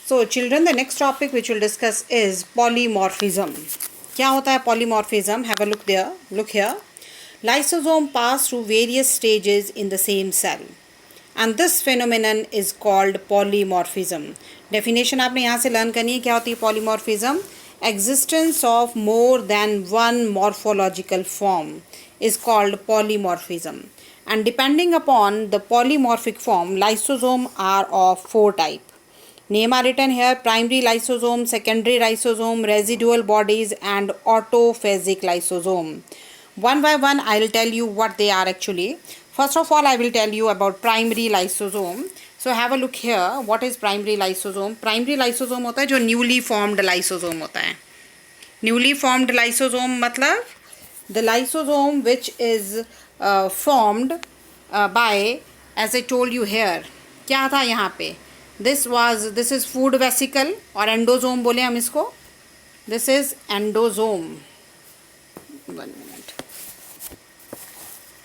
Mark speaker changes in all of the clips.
Speaker 1: So children, the next topic which we'll discuss is polymorphism. क्या होता है polymorphism? Have a look there. Look here. Lysosome pass through various stages in the same cell. And this phenomenon is called polymorphism. Definition आपने यहाँ से learn करनी है. क्या होती है polymorphism? Existence of more than one morphological form is called polymorphism. And depending upon the polymorphic form, lysosome are of 4 types. Name are written here: primary lysosome, secondary lysosome, residual bodies, and autophasic lysosome. One by one, I will tell you what they are actually. First of all, I will tell you about primary lysosome. So have a look here. What is primary lysosome? Primary lysosome होता है जो newly formed lysosome होता है. Newly formed lysosome मतलब the lysosome which is formed by, as I told you here, क्या था यहाँ पे? This is food vesicle और endosome बोले हम इसको. This is endosome. 1 minute.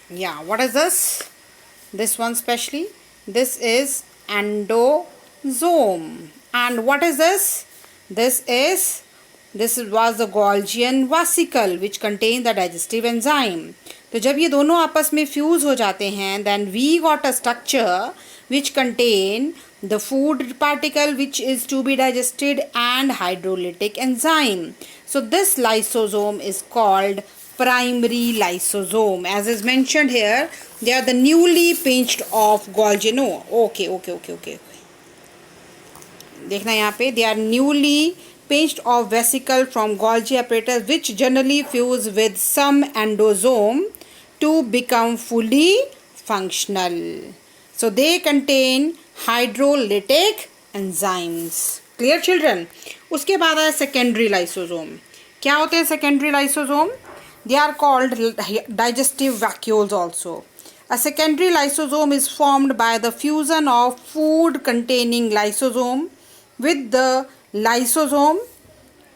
Speaker 1: Yeah, what is this? This one specially. This is endosome. And what is this? This was the Golgian vesicle which contains the digestive enzyme. तो जब ये दोनों आपस में फ्यूज हो जाते हैं, then we got a structure which contain the food particle which is to be digested and hydrolytic enzyme. So this lysosome is called primary lysosome. As is mentioned here, they are the newly pinched off Golgi. No, okay. देखना यहाँ पे, they are newly pinched off vesicle from Golgi apparatus which generally fuse with some endosome to become fully functional. So they contain hydrolytic enzymes. Clear children? उसके बाद है secondary lysosome. क्या होते हैं secondary lysosome? They are called digestive vacuoles also. A secondary lysosome is formed by the fusion of food containing lysosome with the lysosome.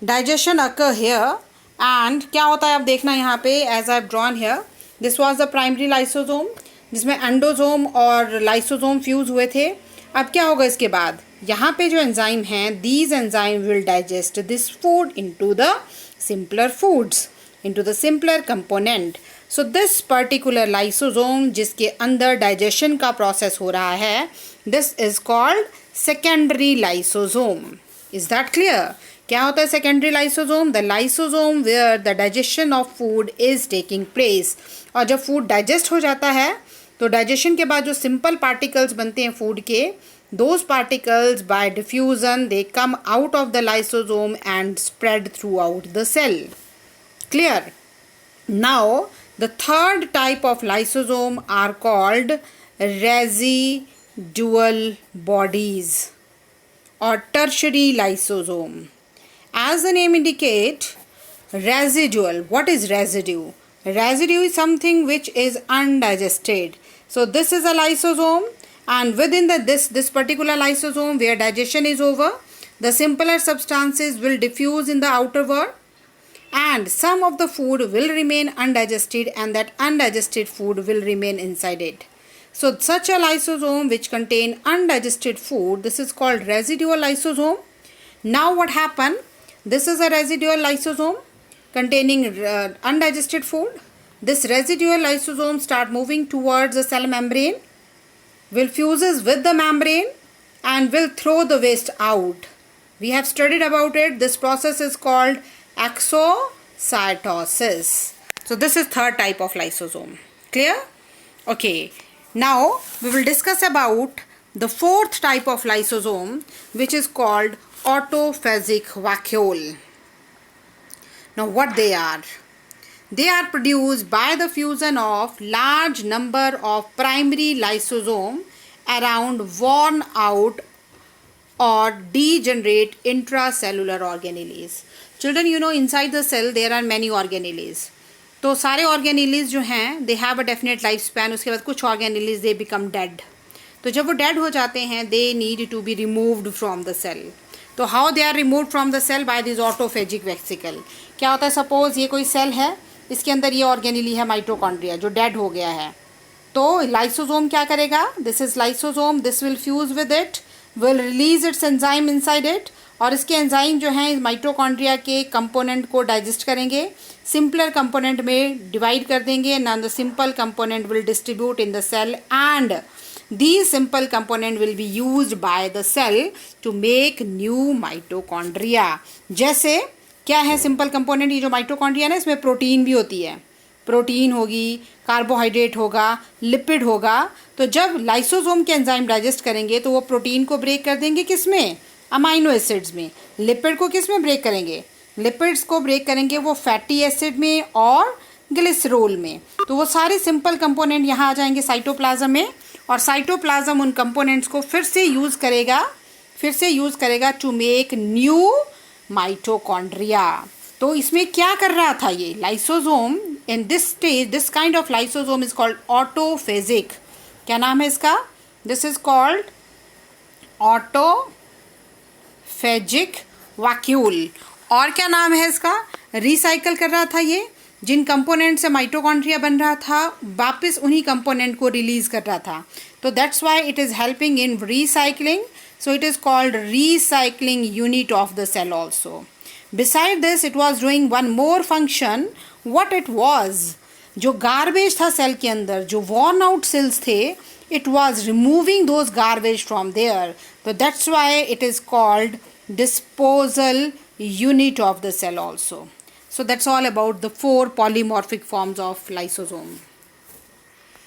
Speaker 1: Digestion occur here and क्या होता है आप देखना यहाँ पे, as I have drawn here. This was the primary lysosome जिसमें endosome और lysosome fuse हुए थे. अब क्या होगा इसके बाद? यहाँ पे जो एंजाइम हैं, these enzyme will digest this food into the simpler foods, into the simpler component. So this particular lysosome जिसके अंदर डाइजेशन का प्रोसेस हो रहा है, this is called secondary lysosome. Is that clear? क्या होता है secondary lysosome? The lysosome where the digestion of food is taking place. और जब फूड डाइजेस्ट हो जाता है तो डाइजेशन के बाद जो सिंपल पार्टिकल्स बनते हैं फूड के, those particles by diffusion they come out of the lysosome and spread throughout the cell. Clear? Now the third type of lysosome are called residual bodies or tertiary lysosome. As the name indicate, residual. What is residue? Residue is something which is undigested. So this is a lysosome, and within this particular lysosome where digestion is over, the simpler substances will diffuse in the outer world and some of the food will remain undigested and that undigested food will remain inside it. So such a lysosome which contain undigested food, this is called residual lysosome. Now what happened? This is a residual lysosome containing undigested food. This residual lysosome start moving towards the cell membrane, will fuses with the membrane and will throw the waste out. We have studied about it. This process is called exocytosis. So this is third type of lysosome. Clear? Okay. Now we will discuss about the fourth type of lysosome which is called autophasic vacuole. Now what they are? They are produced by the fusion of large number of primary lysosome around worn out or degenerate intracellular organelles. Children, you know inside the cell there are many organelles. तो सारे organelles जो हैं they have a definite lifespan. उसके बाद कुछ organelles they become dead. तो जब वो dead हो जाते हैं they need to be removed from the cell. तो how they are removed from the cell? By this autophagic vesicle. क्या होता है? Suppose ये कोई cell है, इसके अंदर ये ऑर्गेनेली है माइटोकॉन्ड्रिया जो डेड हो गया है, तो लाइसोसोम क्या करेगा? This is lysosome, this will fuse with it, will release its enzyme inside it, और इसके एंजाइम जो हैं माइटोकॉन्ड्रिया के कंपोनेंट को डाइजेस्ट करेंगे, सिंपलर कंपोनेंट में डिवाइड कर देंगे, and the simple component will distribute in the cell, and these simple component will be used by the cell to make new mitochondria. जैसे क्या है सिंपल कंपोनेंट? ये जो माइटोकॉन्ड्रिया ना, इसमें प्रोटीन भी होती है, प्रोटीन होगी, कार्बोहाइड्रेट होगा, लिपिड होगा। तो जब लाइसोसोम के एंजाइम डाइजेस्ट करेंगे तो वो प्रोटीन को ब्रेक कर देंगे किस में? अमाइनो एसिड्स में। लिपिड को किस में ब्रेक करेंगे? लिपिड्स को ब्रेक करेंगे वो फैटी एसिड में और ग्लिसरोल में। तो वो सारे सिंपल कंपोनेंट यहाँ आ जाएंगे साइटोप्लाज्म में, और साइटोप्लाज्म उन कंपोनेंट्स को फिर से यूज़ करेगा टू मेक न्यू माइटोकॉन्ड्रिया। तो इसमें क्या कर रहा था ये lysosome? In this stage this kind of lysosome is called autophagic. क्या नाम है इसका? This is called autophagic vacuole. और क्या नाम है इसका? रिसाइकल कर रहा था ये, जिन कंपोनेंट से माइटोकॉन्ड्रिया बन रहा था वापस उन्हीं कंपोनेंट को रिलीज कर रहा था। तो that's why it is helping in recycling, so it is called recycling unit of the cell also. Beside this it was doing one more function. What it was? जो गार्बेज था cell के अंदर, जो worn out cells थे, it was removing those garbage from there. तो that's why it is called disposal unit of the cell also. So that's all about the 4 polymorphic forms of lysosome.